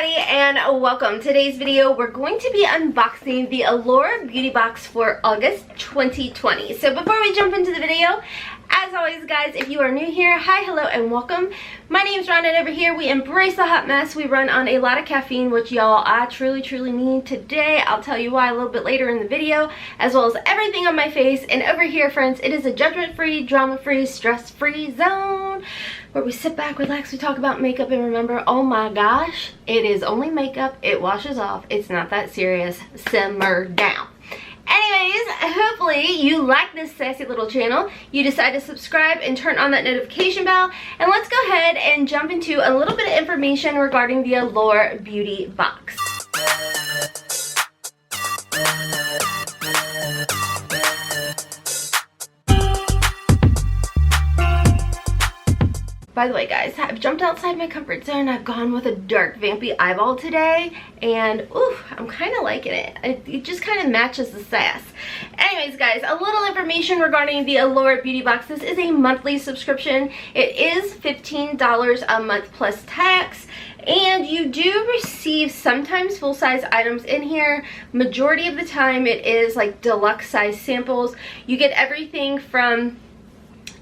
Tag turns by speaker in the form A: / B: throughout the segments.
A: everybody and welcome. Today's video we're going to be unboxing the Allure Beauty Box for August 2020. So before we jump into the video, as always guys, if you are new here, hi, hello, and welcome. My name's Ron and over here we embrace the hot mess. We run on a lot of caffeine, which y'all I truly need today. I'll tell you why a little bit later in the video, as well as everything on my face. And over here, friends, it is a judgment-free, drama-free, stress-free zone where we sit back, relax, we talk about makeup, and remember, oh my gosh, it is only makeup, it washes off, it's not that serious. Simmer down. Anyways, hopefully you like this sassy little channel. You decide to subscribe and turn on that notification bell. And let's go ahead and jump into a little bit of information regarding the Allure Beauty Box. By the way guys, I've jumped outside my comfort zone. I've gone with a dark vampy eyeball today and ooh, I'm kind of liking it. It just kind of matches the sass. Anyways guys, a little information regarding the Allure Beauty Box. This is a monthly subscription. It is $15 a month plus tax. And you do receive sometimes full-size items in here. Majority of the time it is like deluxe size samples. You get everything from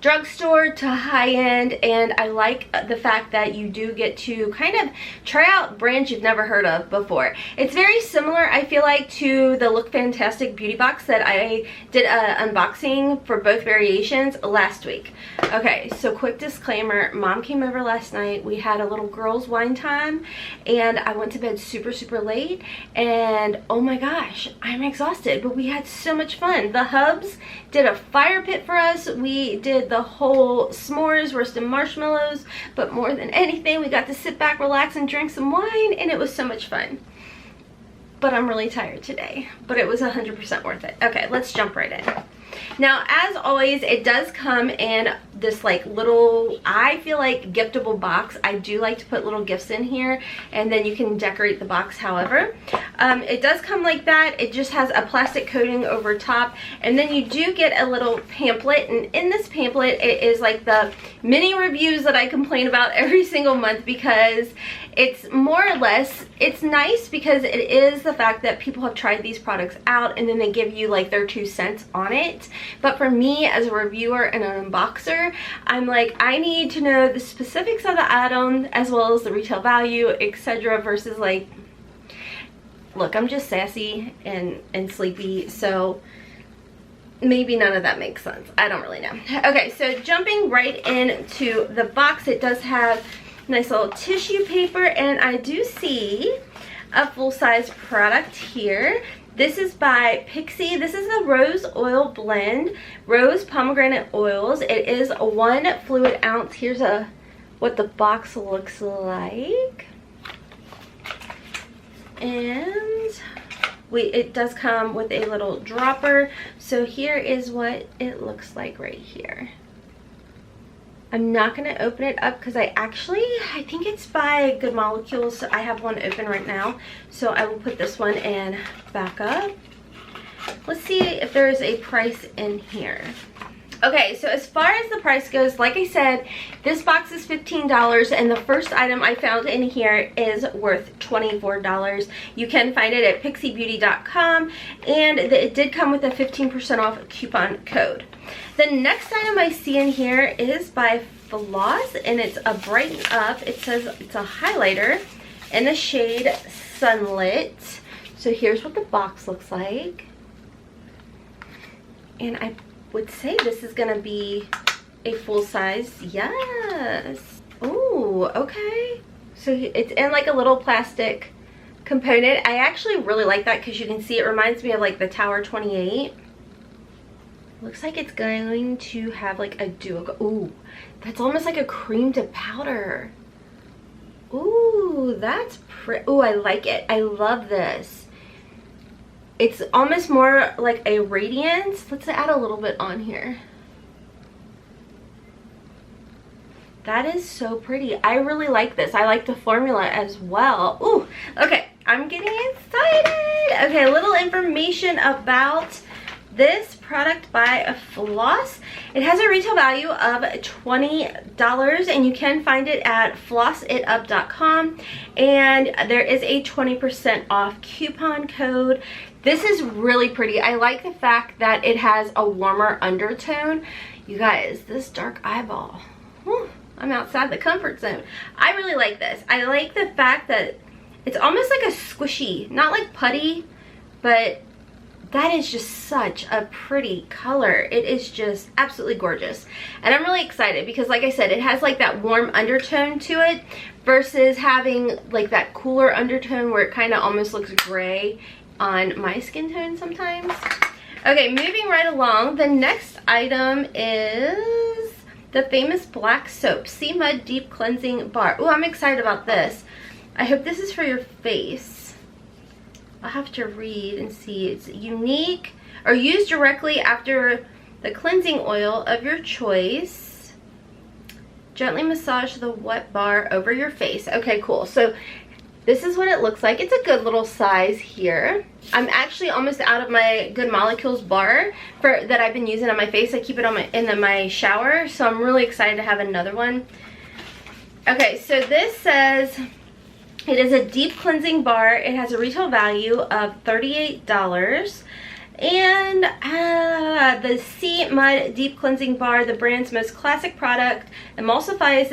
A: drugstore to high-end, and I like the fact that you do get to kind of try out brands you've never heard of before. It's very similar, I feel like, to the Look Fantastic Beauty Box that I did an unboxing for both variations last week. Okay, so quick disclaimer, Mom came over last night. We had a little girls wine time and I went to bed super late, and oh my gosh, I'm exhausted, but we had so much fun. The hubs did a fire pit for us. We did the whole s'mores, roasted marshmallows, but more than anything, we got to sit back, relax, and drink some wine, and it was so much fun. But I'm really tired today, but it was 100% worth it. Okay, let's jump right in. Now, as always, it does come in this like little, I feel like, giftable box. I do like to put little gifts in here, and then you can decorate the box however. It does come like that. It just has a plastic coating over top, and then you do get a little pamphlet, and in this pamphlet it is like the mini reviews that I complain about every single month, because it's more or less, it's nice because it is the fact that people have tried these products out and then they give you like their 2 cents on it. But for me as a reviewer and an unboxer, I'm like, I need to know the specifics of the item as well as the retail value, etc. versus like, look, I'm just sassy and sleepy, so maybe none of that makes sense. I don't really know. Okay, so jumping right into the box, it does have nice little tissue paper, and I do see a full-size product here. This is by Ipsy. This is a rose oil blend, rose pomegranate oils. It is 1 fluid ounce. Here's what the box looks like, and it does come with a little dropper. So here is what it looks like right here. I'm not going to open it up because I think it's by Good Molecules. So I have one open right now. So I will put this one in back up. Let's see if there is a price in here. Okay, so as far as the price goes, like I said, this box is $15, and the first item I found in here is worth $24. You can find it at pixiebeauty.com, and it did come with a 15% off coupon code. The next item I see in here is by Floss, and it's a Brighten Up. It says it's a highlighter in the shade Sunlit. So here's what the box looks like, and I would say this is gonna be a full size. Yes. Oh, okay. So it's in like a little plastic component. I actually really like that because you can see it reminds me of like the Tower 28. Looks like it's going to have like a duo. Ooh, that's almost like a cream to powder. Ooh, that's pretty. Ooh, I like it. I love this. It's almost more like a radiance. Let's add a little bit on here. That is so pretty. I really like this. I like the formula as well. Ooh, okay, I'm getting excited. Okay, a little information about this product by Floss. It has a retail value of $20 and you can find it at flossitup.com, and there is a 20% off coupon code. This is really pretty. I like the fact that it has a warmer undertone. You guys, this dark eyeball, whew, I'm outside the comfort zone. I really like this. I like the fact that it's almost like a squishy, not like putty, but that is just such a pretty color. It is just absolutely gorgeous. And I'm really excited because, like I said, it has like that warm undertone to it versus having like that cooler undertone where it kind of almost looks gray on my skin tone sometimes. Okay, moving right along, the next item is the famous black soap Sea Mud Deep Cleansing Bar. Oh, I'm excited about this. I hope this is for your face. I'll have to read and see. It's unique, or used directly after the cleansing oil of your choice. Gently massage the wet bar over your face. Okay, cool. So this is what it looks like. It's a good little size here. I'm actually almost out of my Good Molecules bar that I've been using on my face. I keep it on in my shower, so I'm really excited to have another one. Okay, so this says it is a deep cleansing bar. It has a retail value of $38. And the Sea Mud Deep Cleansing Bar, the brand's most classic product, emulsifies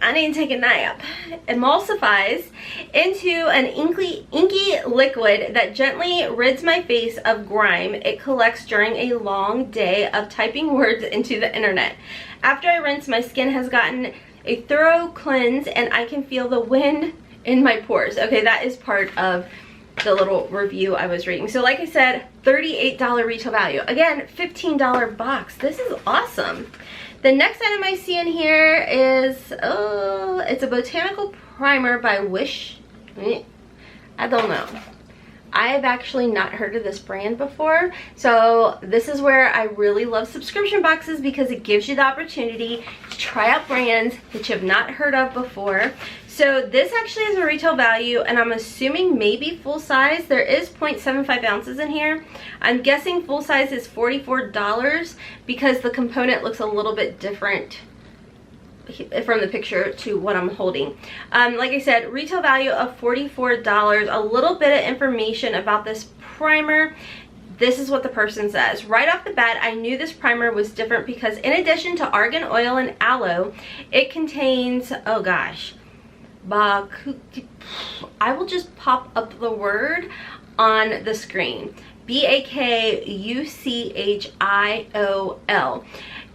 A: I need to take a nap. Emulsifies into an inky liquid that gently rids my face of grime it collects during a long day of typing words into the internet. After I rinse, my skin has gotten a thorough cleanse and I can feel the wind in my pores. Okay, that is part of the little review I was reading. So like I said, $38 retail value. Again, $15 box. This is awesome. The next item I see in here is, oh, it's a botanical primer by Wish. I don't know. I've actually not heard of this brand before, so this is where I really love subscription boxes because it gives you the opportunity to try out brands that you have not heard of before. So this actually has a retail value, and I'm assuming maybe full size. There is 0.75 ounces in here. I'm guessing full size is $44 because the component looks a little bit different from the picture to what I'm holding. Like I said, retail value of $44. A little bit of information about this primer. This is what the person says. Right off the bat, I knew this primer was different because in addition to argan oil and aloe, it contains, oh gosh, I will just pop up the word on the screen. BAKUCHIOL.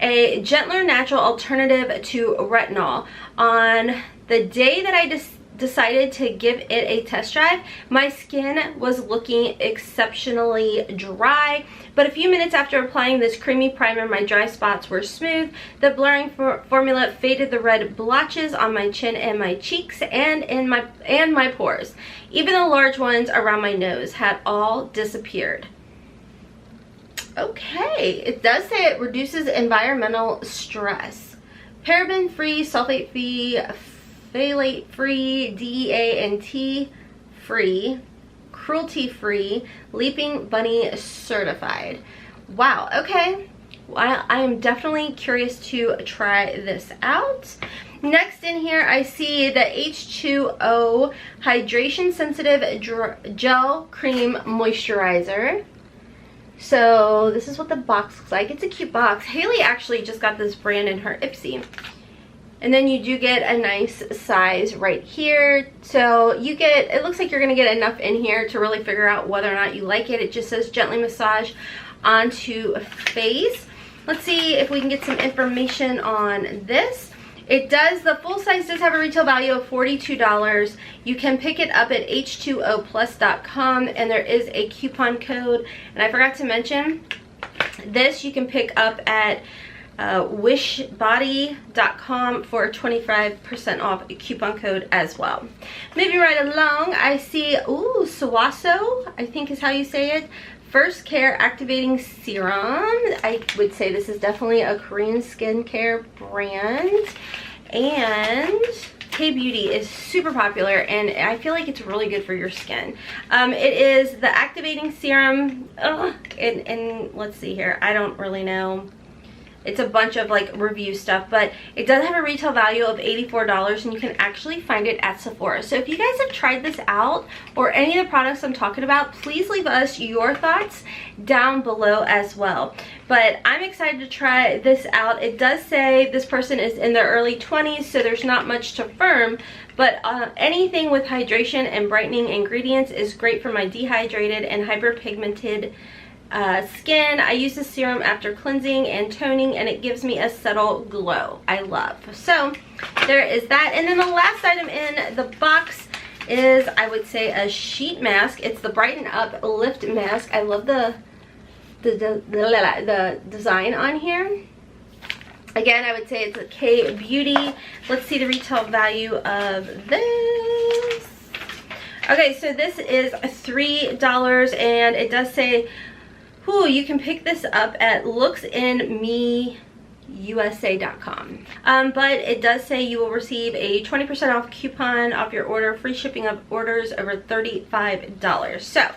A: A gentler natural alternative to retinol. On the day that I decided to give it a test drive, my skin was looking exceptionally dry, but a few minutes after applying this creamy primer, my dry spots were smooth. The blurring formula faded the red blotches on my chin and my cheeks and in my pores. Even the large ones around my nose had all disappeared. Okay, it does say it reduces environmental stress. Paraben-free, sulfate-free, phthalate-free, DEA and T-free, cruelty-free, Leaping Bunny certified. Wow, okay. Well, I am definitely curious to try this out. Next in here, I see the H2O Hydration Sensitive Gel Cream Moisturizer. So this is what the box looks like. It's a cute box. Hailey actually just got this brand in her Ipsy. And then you do get a nice size right here. So you get, it looks like you're gonna get enough in here to really figure out whether or not you like it. It just says gently massage onto face. Let's see if we can get some information on this. It does, the full size does have a retail value of $42. You can pick it up at h2oplus.com and there is a coupon code. And I forgot to mention, this you can pick up at wishbody.com for a 25% off coupon code as well. Moving right along, I see, ooh, Suwaso, I think is how you say it. First Care Activating Serum. I would say this is definitely a Korean skincare brand. And K-Beauty is super popular, and I feel like it's really good for your skin. It is the activating serum, and let's see here, I don't really know. It's a bunch of like review stuff, but it does have a retail value of $84, and you can actually find it at Sephora. So if you guys have tried this out or any of the products I'm talking about, please leave us your thoughts down below as well. But I'm excited to try this out. It does say this person is in their early 20s, so there's not much to firm, but anything with hydration and brightening ingredients is great for my dehydrated and hyperpigmented skin. I use the serum after cleansing and toning, and it gives me a subtle glow I love. So there is that. And then the last item in the box is, I would say, a sheet mask. It's the Brighten Up Lift Mask. I love the design on here. Again, I would say it's a K-Beauty. Let's see the retail value of this. Okay, so this is $3, and it does say, ooh, you can pick this up at looksinmeusa.com. But it does say you will receive a 20% off coupon off your order, free shipping of orders over $35. So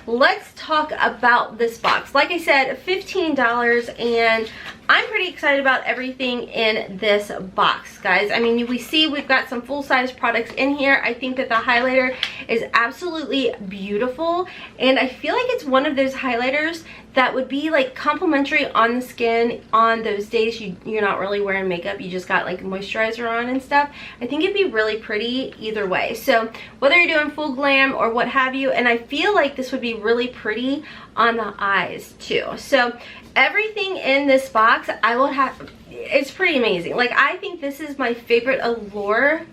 A: let's talk about this box. Like I said, $15, and I'm pretty excited about everything in this box, guys. I mean, we see we've got some full-size products in here. I think that the highlighter is absolutely beautiful, and I feel like it's one of those highlighters that would be like complimentary on the skin on those days you're not really wearing makeup, you just got like moisturizer on and stuff. I think it'd be really pretty either way. So whether you're doing full glam or what have you, and I feel like this would be really pretty on the eyes too. So everything in this box, I will have, it's pretty amazing. Like, I think this is my favorite Allure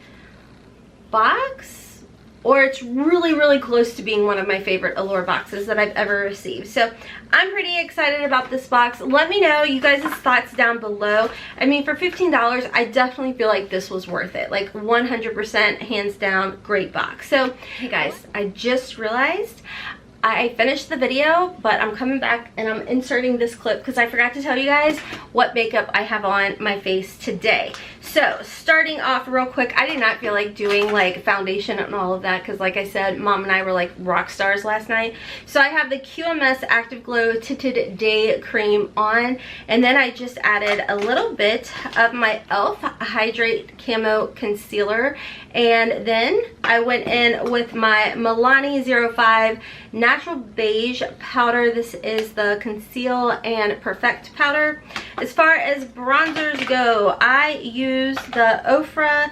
A: box, or it's really, really close to being one of my favorite Allure boxes that I've ever received. So I'm pretty excited about this box. Let me know you guys' thoughts down below. I mean, for $15, I definitely feel like this was worth it. Like 100%, hands down, great box. So, hey guys, I just realized I finished the video, but I'm coming back and I'm inserting this clip because I forgot to tell you guys what makeup I have on my face today. So starting off real quick, I did not feel like doing like foundation and all of that because, like I said, Mom and I were like rock stars last night. So I have the QMS Active Glow Tinted Day Cream on, and then I just added a little bit of my e.l.f. Hydrate Camo Concealer, and then I went in with my Milani 05 Natural Beige Powder. This is the Conceal and Perfect Powder. As far as bronzers go, I use the OFRA.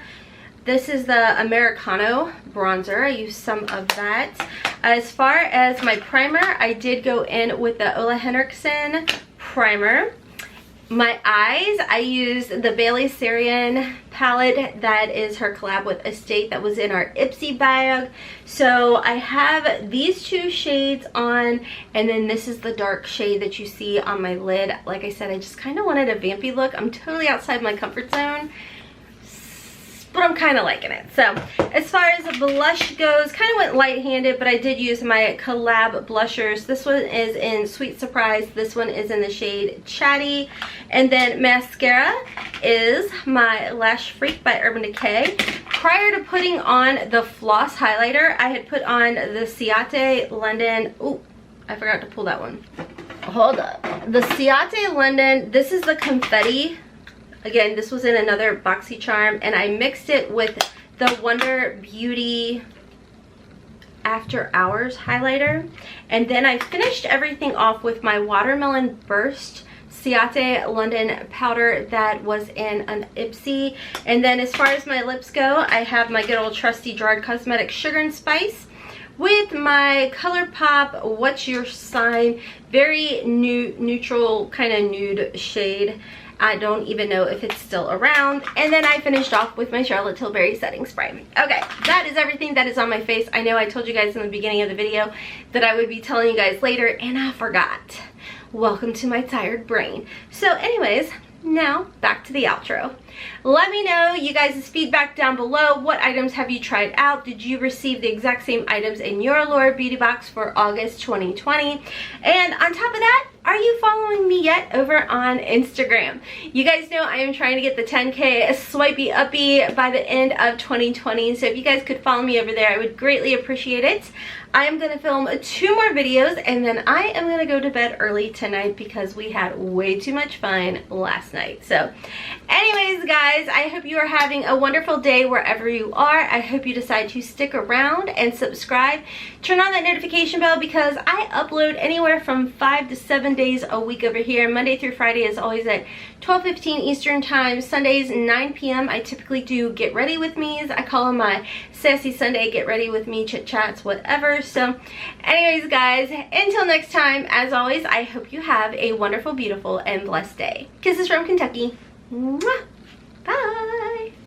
A: This is the Americano bronzer. I use some of that. As far as my primer, I did go in with the Ole Henriksen primer. My eyes, I used the Bailey Sarian palette. That is her collab with Estate that was in our Ipsy bag. So I have these two shades on, and then this is the dark shade that you see on my lid. Like I said, I just kind of wanted a vampy look. I'm totally outside my comfort zone, but I'm kind of liking it. So as far as the blush goes, kind of went light-handed, but I did use my collab blushers. This one is in Sweet Surprise. This one is in the shade Chatty. And then mascara is my Lash Freak by Urban Decay. Prior to putting on the floss highlighter, I had put on the Ciate London. Ooh, I forgot to pull that one. Hold up. The Ciate London, this is the Confetti. Again, this was in another BoxyCharm, and I mixed it with the Wonder Beauty After Hours highlighter. And then I finished everything off with my Watermelon Burst Ciate London powder that was in an Ipsy. And then as far as my lips go, I have my good old trusty Gerard Cosmetics Sugar and Spice with my ColourPop What's Your Sign, very neutral kind of nude shade. I don't even know if it's still around. And then I finished off with my Charlotte Tilbury setting spray. Okay, that is everything that is on my face. I know I told you guys in the beginning of the video that I would be telling you guys later, and I forgot. Welcome to my tired brain. So anyways, now back to the outro. let me know you guys' feedback down below. What items have you tried out? Did you receive the exact same items in your Allure Beauty Box for August 2020? And on top of that, are you following me yet over on Instagram? You guys know I am trying to get the 10K swipey uppy by the end of 2020. So if you guys could follow me over there, I would greatly appreciate it. I am going to film 2 more videos and then I am going to go to bed early tonight because we had way too much fun last night. So anyways, guys, I hope you are having a wonderful day wherever you are. I hope you decide to stick around and subscribe. Turn on that notification bell because I upload anywhere from 5 to 7 days a week over here. Monday through Friday is always at 12:15 Eastern time. Sundays 9 p.m. I typically do get ready with me's. I call them my sassy Sunday get ready with me chit chats, whatever. So anyways, guys, until next time, as always, I hope you have a wonderful, beautiful, and blessed day. Kisses from Kentucky. Mwah. Bye.